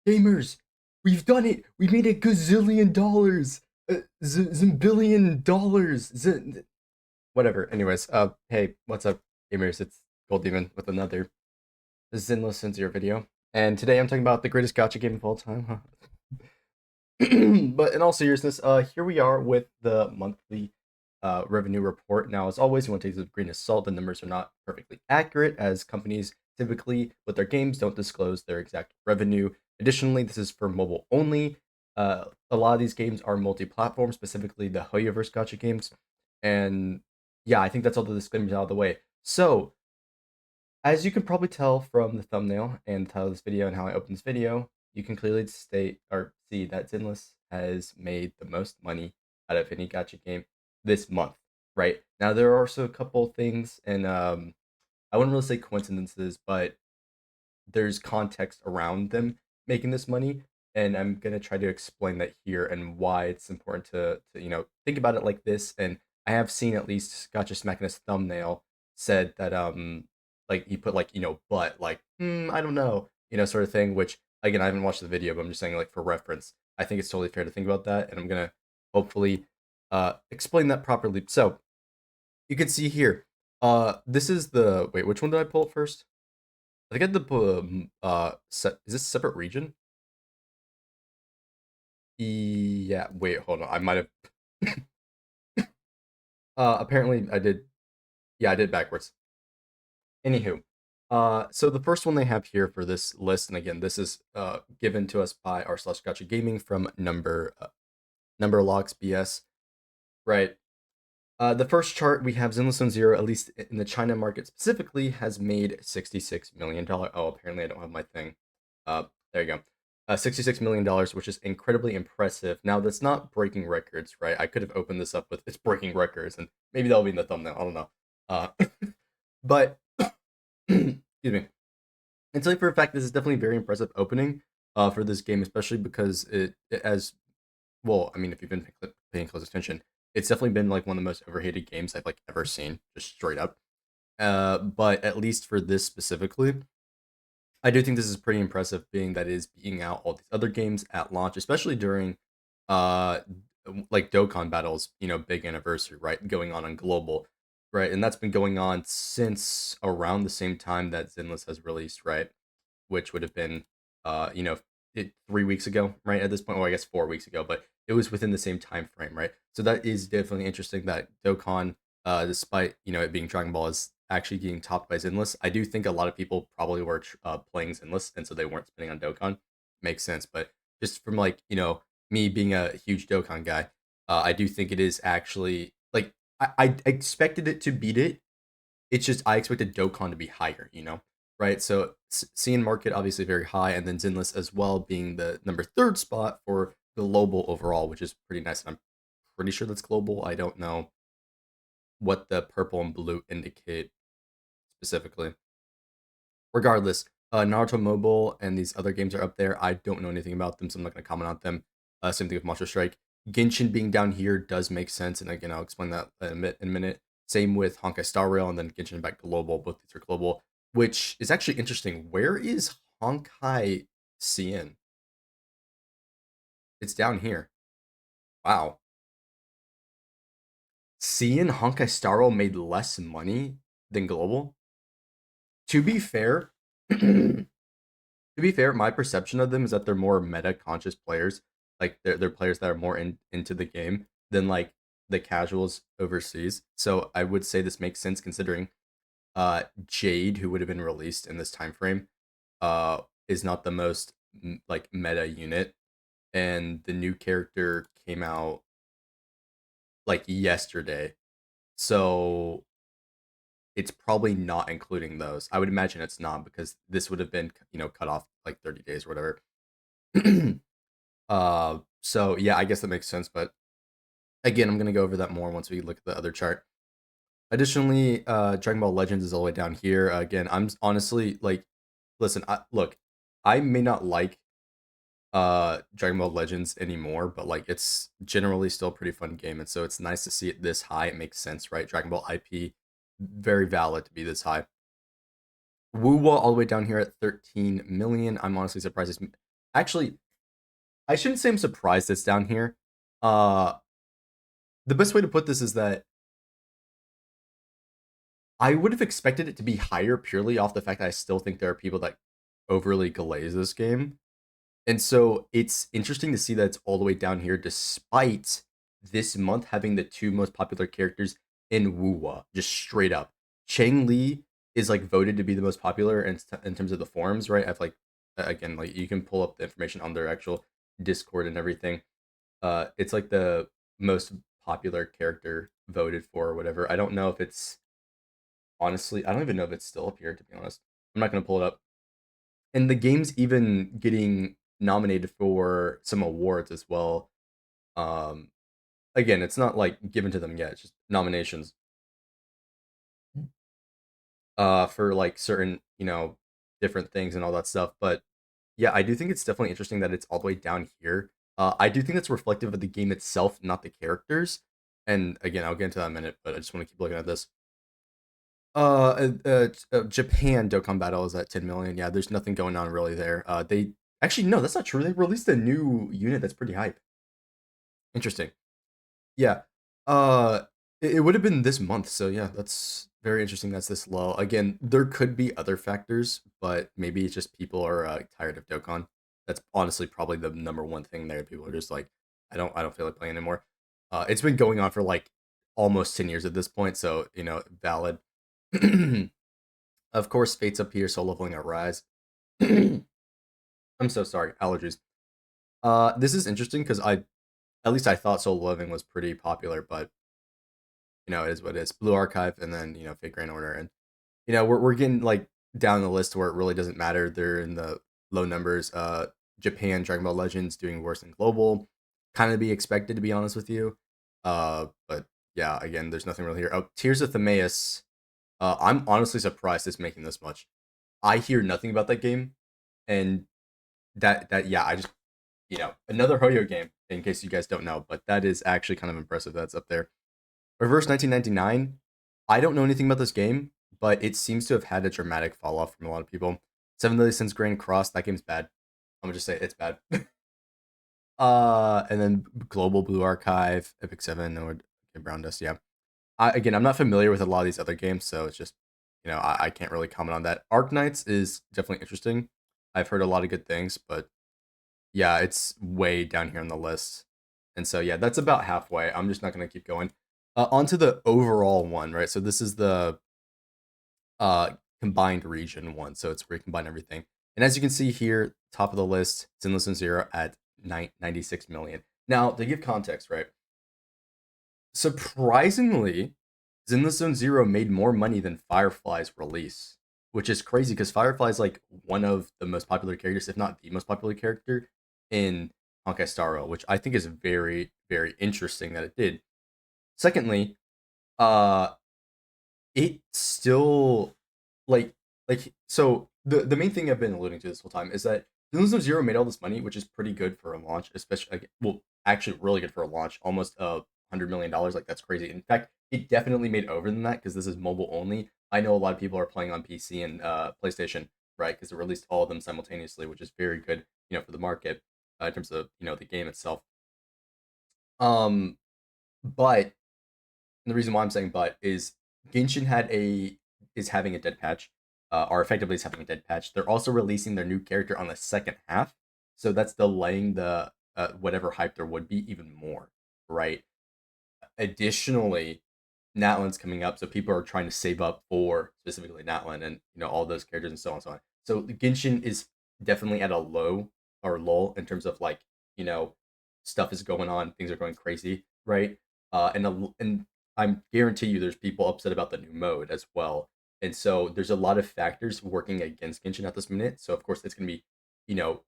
Gamers, we've done it. We made a gazillion dollars. Zimbillion dollars. Whatever. Anyways, hey, what's up, gamers? It's Gold Demon with another ZENLESS Sincere video. And today I'm talking about the greatest gacha game of all time, huh? But in all seriousness, here we are with the monthly revenue report. Now, as always, you want to take this with a grain of salt. The numbers are not perfectly accurate, as companies typically, with their games, don't disclose their exact revenue. Additionally, this is for mobile only. A lot of these games are multi-platform, specifically the Hoyoverse gacha games. And yeah, I think that's all the disclaimers out of the way. So, as you can probably tell from the thumbnail and the title of this video and how I opened this video, you can clearly state or see that ZENLESS has made the most money out of any gacha game this month, right? Now there are also a couple things, and I wouldn't really say coincidences, but there's context around them making this money, and I'm gonna try to explain that here and why it's important to think about it like this. And I have seen at least Gotcha Smack in his thumbnail said that like he put like but like I don't know sort of thing. Which again I haven't watched the video, but I'm just saying like for reference, I think it's totally fair to think about that, and I'm gonna hopefully explain that properly. So you can see here, this is the wait, which one did I pull up first? I think I had the is this a separate region? Yeah, wait, hold on. I might have apparently I did, yeah, I did backwards. Anywho, so the first one they have here for this list, and again, this is given to us by our slash gotcha gaming from number locks BS, right? The first chart we have ZENLESS Zone Zero, at least in the China market specifically, has made $66 million. Oh, apparently I don't have my thing. There you go. $66 million, which is incredibly impressive. Now that's not breaking records, right? I could have opened this up with it's breaking records, and maybe that'll be in the thumbnail. I don't know. But excuse me. And tell you for a fact, this is definitely a very impressive opening for this game, especially because it as well. I mean, if you've been paying close attention, it's definitely been like one of the most overhated games I've like ever seen, just straight up. But at least for this specifically, I do think this is pretty impressive, being that it is beating out all these other games at launch, especially during uh like Dokkan Battle's big anniversary, right? Going on global, right? And that's been going on since around the same time that ZENLESS has released, right? Which would have been uh you know 3 weeks ago, right? At this point, or I guess 4 weeks ago, but it was within the same time frame, right? So that is definitely interesting that Dokkan, despite it being Dragon Ball, is actually getting topped by ZENLESS. I do think a lot of people probably were playing ZENLESS, and so they weren't spending on Dokkan. Makes sense, but just from like me being a huge Dokkan guy, I do think it is actually like I expected it to beat it. It's just I expected Dokkan to be higher, right? So CN market obviously very high, and then ZENLESS as well being the number third spot for global overall, which is pretty nice. And I'm pretty sure that's global. I don't know what the purple and blue indicate specifically. Regardless, Naruto Mobile and these other games are up there. I don't know anything about them, so I'm not going to comment on them. Same thing with Monster Strike. Genshin being down here does make sense, and again, I'll explain that in a minute. Same with Honkai Star Rail, and then Genshin back global. Both these are global, which is actually interesting. Where is Honkai CN? It's down here. Wow. CN Honkai Star Rail made less money than global. To be fair, to be fair, my perception of them is that they're more meta conscious players. Like they're players that are more into the game than like the casuals overseas. So I would say this makes sense considering Jade, who would have been released in this time frame, is not the most like meta unit, and the new character came out like yesterday. So it's probably not including those. I would imagine it's not, because this would have been cut off like 30 days or whatever. So yeah, I guess that makes sense. But again, I'm gonna go over that more once we look at the other chart. Additionally, Dragon Ball Legends is all the way down here. Again, I'm honestly like, listen, look, I may not like Dragon Ball Legends anymore, but like it's generally still a pretty fun game, and so it's nice to see it this high. It makes sense, right? Dragon Ball IP, very valid to be this high. Wuwa all the way down here at 13 million. I'm honestly surprised Actually, I shouldn't say I'm surprised it's down here. Uh, the best way to put this is that I would have expected it to be higher purely off the fact that I still think there are people that overly glaze this game. And so it's interesting to see that it's all the way down here despite this month having the two most popular characters in Wuwa, just straight up. Chang Li is like voted to be the most popular in terms of the forums, right? I've like again, like you can pull up the information on their actual Discord and everything. It's like the most popular character voted for or whatever. I don't know if it's honestly, I don't even know if it's still up here to be honest. I'm not gonna pull it up. And the game's even getting nominated for some awards as well. Um, Again, it's not like given to them yet; it's just nominations. For like certain different things and all that stuff. But yeah, I do think it's definitely interesting that it's all the way down here. I do think that's reflective of the game itself, not the characters. And again, I'll get into that in a minute, but I just want to keep looking at this. Japan Dokkan Battle is at 10 million. Yeah, there's nothing going on really there. They actually no, that's not true. They released a new unit that's pretty hype. Interesting. Yeah. Uh, it would have been this month, so yeah, that's very interesting. That's this low. Again, there could be other factors, but maybe it's just people are tired of Dokkan. That's honestly probably the number one thing there. People are just like, I don't feel like playing anymore. It's been going on for like almost 10 years at this point, so valid. Of course, Fate's up here, so leveling at Rise. I'm so sorry, allergies. This is interesting because at least I thought Solo Living was pretty popular, but it is what it is. Blue Archive, and then Fate Grand Order, and we're getting like down the list where it really doesn't matter. They're in the low numbers. Japan, Dragon Ball Legends doing worse than global. Kind of be expected to be honest with you. But yeah, again, there's nothing really here. Oh, Tears of Themaeus. I'm honestly surprised it's making this much. I hear nothing about that game, and that yeah, I just another Hoyo game in case you guys don't know, but that is actually kind of impressive. That's up there. Reverse 1999. I don't know anything about this game, but it seems to have had a dramatic fall off from a lot of people. Seven Deadly Sins Grand Cross. That game's bad. I'm gonna just say it's bad. And then Global Blue Archive, Epic Seven, or Brown Dust. Yeah. Again, I'm not familiar with a lot of these other games, so it's just I can't really comment on that. Arc Knights is definitely interesting. I've heard a lot of good things, but yeah, it's way down here on the list. And so yeah, that's about halfway. I'm just not gonna keep going. Onto the overall one, right? So this is the uh combined region one. So it's where you combine everything. And as you can see here, top of the list, Zenless and Zero at 96 million. Now, to give context, right? Surprisingly, Zenless Zone Zero made more money than Firefly's release, which is crazy because Firefly's like one of the most popular characters, if not the most popular character in Honkai Star Rail, which I think is very, very interesting that it did. Secondly, uh, it still like so the main thing I've been alluding to this whole time is that Zenless Zone Zero made all this money, which is pretty good for a launch, especially like, well, actually really good for a launch, almost $100 million. Like that's crazy. In fact, it definitely made over than that because this is mobile only. I know a lot of people are playing on PC and PlayStation, right? Because it released all of them simultaneously, which is very good, for the market in terms of the game itself. Um, but and the reason why I'm saying but is Genshin is having a dead patch, or effectively is having a dead patch. They're also releasing their new character on the second half, so that's delaying the whatever hype there would be even more, right? Additionally, Natlan's coming up, so people are trying to save up for specifically Natlan and all those characters and so on and so on. So Genshin is definitely at a low or lull in terms of like you know stuff is going on, things are going crazy, right? And I'm guarantee you there's people upset about the new mode as well, and so there's a lot of factors working against Genshin at this minute. So of course it's gonna be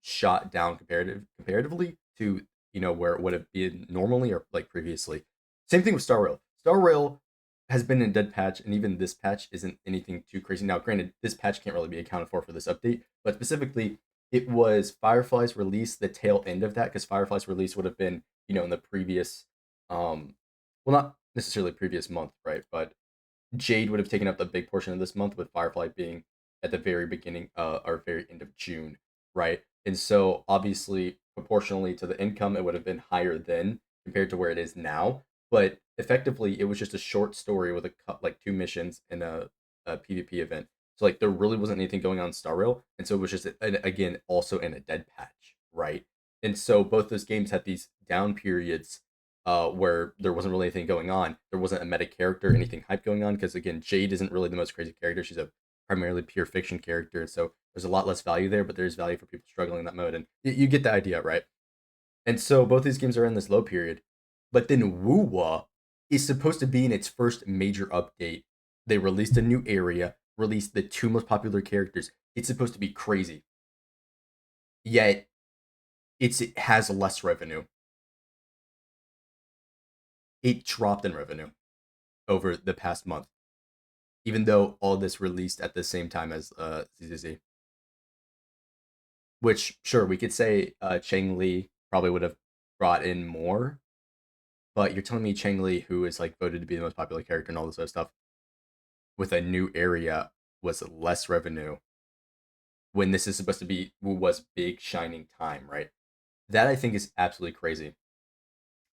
shot down comparatively to where it would have been normally or like previously. Same thing with Star Rail. Star Rail has been in dead patch, and even this patch isn't anything too crazy. Now, granted, this patch can't really be accounted for this update, but specifically, it was Firefly's release, the tail end of that, because Firefly's release would have been, in the previous, well, not necessarily previous month, right? But Jade would have taken up the big portion of this month, with Firefly being at the very beginning, or very end of June, right? And so obviously proportionally to the income, it would have been higher then compared to where it is now. But effectively, it was just a short story with like two missions and a PvP event. So like there really wasn't anything going on in Star Rail, and so it was just again also in a dead patch, right? And so both those games had these down periods where there wasn't really anything going on. There wasn't a meta character, anything hype going on, because again, Jade isn't really the most crazy character. She's a primarily pure fiction character, and so there's a lot less value there, but there's value for people struggling in that mode, and you get the idea, right? And so both these games are in this low period, but then Wuwa is supposed to be in its first major update. They released a new area, released the two most popular characters. It's supposed to be crazy, yet it has less revenue. It dropped in revenue over the past month, even though all this released at the same time as ZZZ. Which sure we could say Cheng Li probably would have brought in more, but you're telling me Cheng Li, who is like voted to be the most popular character and all this other stuff, with a new area was less revenue when this is supposed to be Wu was big shining time, right? That I think is absolutely crazy,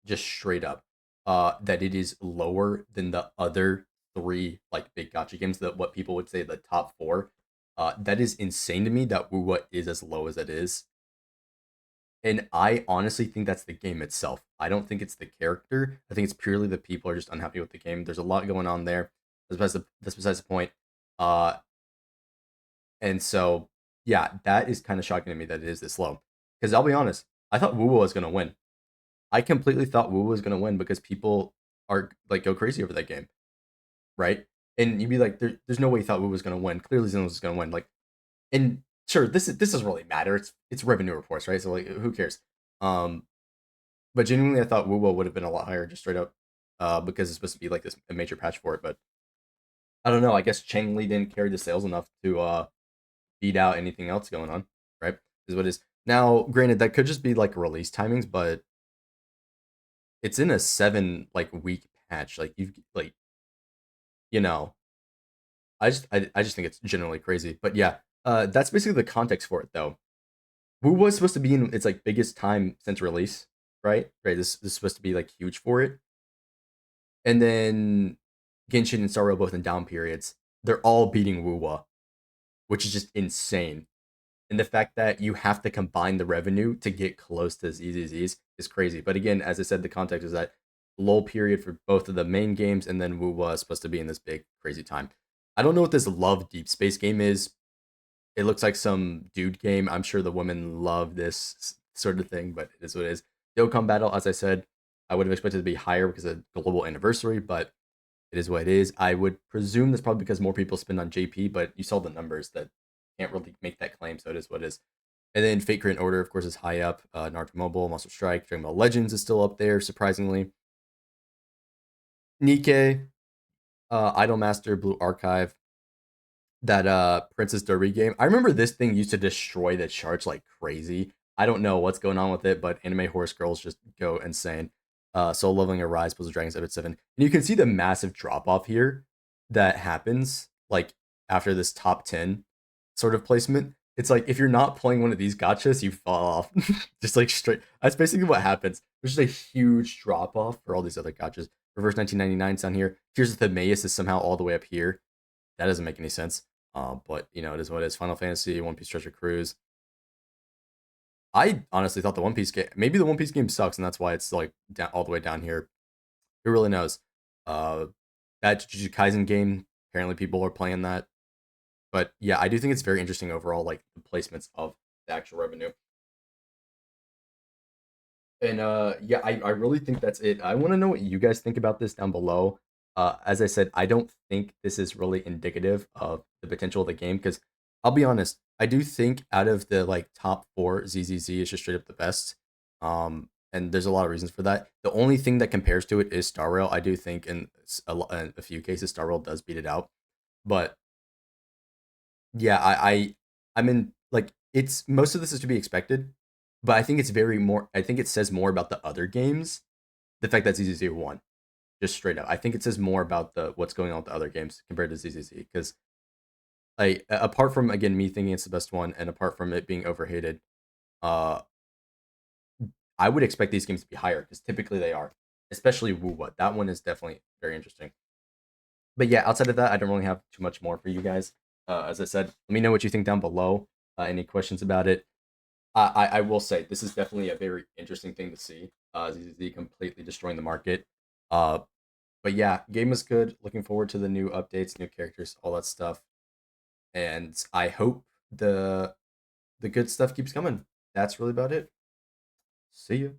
just straight up. That it is lower than the other three like big gotcha games, that what people would say the top four. That is insane to me that Wu is as low as it is. And I honestly think that's the game itself. I don't think it's the character. I think it's purely the people are just unhappy with the game. There's a lot going on there. That's besides the point. Uh, and so yeah, that is kind of shocking to me that it is this low. Because I'll be honest, I thought Wu was gonna win. I completely thought Wu was gonna win because people are like go crazy over that game, right? And you'd be like, there's no way you thought Wu was gonna win. Clearly, Zen was gonna win. Like, and sure, this doesn't really matter. It's revenue reports, right? So like, who cares? Um, But genuinely, I thought Wubo would have been a lot higher, just straight up, because it's supposed to be like this a major patch for it. But I don't know. I guess Chang Li didn't carry the sales enough to beat out anything else going on. Right? Is what it is. Now, granted, that could just be like release timings, but it's in a 7 week patch. Like you like you know, I just think it's generally crazy. But yeah, that's basically the context for it though. Wu was supposed to be in its like biggest time since release, right? Right. This is supposed to be like huge for it. And then Genshin and Saro both in down periods. They're all beating Wuwa, which is just insane. And the fact that you have to combine the revenue to get close to ZZZs is crazy. But again, as I said, the context is that lull period for both of the main games, and then Wuwa is supposed to be in this big crazy time. I don't know what this Love Deep Space game is. It looks like some dude game. I'm sure the women love this sort of thing, but it is what it is. Dokkan Battle, as I said, I would have expected it to be higher because of global anniversary, but it is what it is. I would presume that's probably because more people spend on JP, but you saw the numbers that can't really make that claim, so it is what it is. And then Fate Grand Order, of course, is high up. Naruto Mobile, Monster Strike, Dragon Ball Legends is still up there, surprisingly. Nikkei, Idolmaster, Blue Archive, that Princess Derby game. I remember this thing used to destroy the charts like crazy. I don't know what's going on with it, but anime horse girls just go insane. Soul Leveling Arise, Puzzle Dragons Episode 7. And you can see the massive drop off here that happens like after this top 10 sort of placement. It's like if you're not playing one of these gotchas, you fall off. Just like straight. That's basically what happens. There's just a huge drop off for all these other gotchas. Reverse 1999 down here. Here's the Themeus is somehow all the way up here. That doesn't make any sense. But you know, it is what it is. Final Fantasy, One Piece Treasure Cruise. I honestly thought the One Piece game, maybe the One Piece game sucks, and that's why it's like down, all the way down here. Who really knows? Uh, that Jujutsu Kaisen game, apparently people are playing that. But yeah, I do think it's very interesting overall, like the placements of the actual revenue. And yeah, I really think that's it. I want to know what you guys think about this down below. As I said, I don't think this is really indicative of the potential of the game because I'll be honest, I do think out of the like top four, ZZZ is just straight up the best. And there's a lot of reasons for that. The only thing that compares to it is Star Rail. I do think in a few cases Star Rail does beat it out, but yeah, I'm in like it's most of this is to be expected, but I think it's very more. I think it says more about the other games. The fact that ZZZ won, just straight up. I think it says more about the what's going on with the other games compared to ZZZ because like apart from again me thinking it's the best one, and apart from it being overhated, Uh, I would expect these games to be higher because typically they are, especially Wu What. That one is definitely very interesting. But yeah, outside of that, I don't really have too much more for you guys. As I said, let me know what you think down below. Any questions about it? I will say this is definitely a very interesting thing to see. ZZ completely destroying the market. Uh, but yeah, game is good. Looking forward to the new updates, new characters, all that stuff. And I hope the good stuff keeps coming. That's really about it. See you.